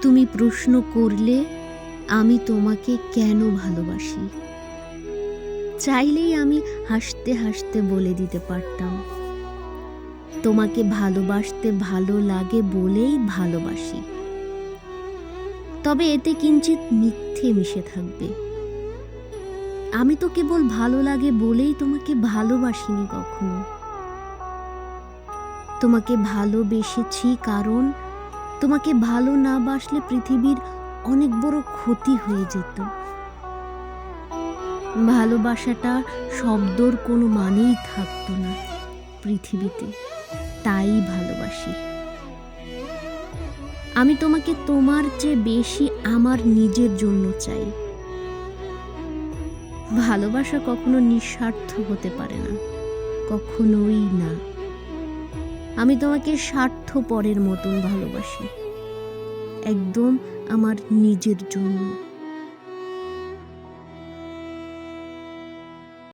তুমি প্রশ্ন করলে আমি তোমাকে কেন ভালোবাসি, চাইলেই আমি হাসতে হাসতে বলে দিতে পারতাম, তোমাকে ভালোবাসতে ভালো লাগে বলেই ভালোবাসি। তবে এতে কিঞ্চিত মিথ্যে মিশে থাকবে। আমি তো কেবল ভালো লাগে বলেই তোমাকে ভালোবাসিনি কখনো। তোমাকে ভালোবেসেছি কারণ তোমাকে ভালো না বাসলে পৃথিবীর অনেক বড় ক্ষতি হয়ে যেত। ভালোবাসাটা শব্দর কোনো মানেই থাকতো না পৃথিবীতে, তাই ভালোবাসি। আমি তোমাকে তোমার চেয়ে বেশি আমার নিজের জন্য চাই। ভালোবাসা কখনো নিঃস্বার্থ হতে পারে না, কখনোই না। আমি তোমাকে স্বার্থপরের মতন ভালোবাসি, একদম আমার নিজের জন্য।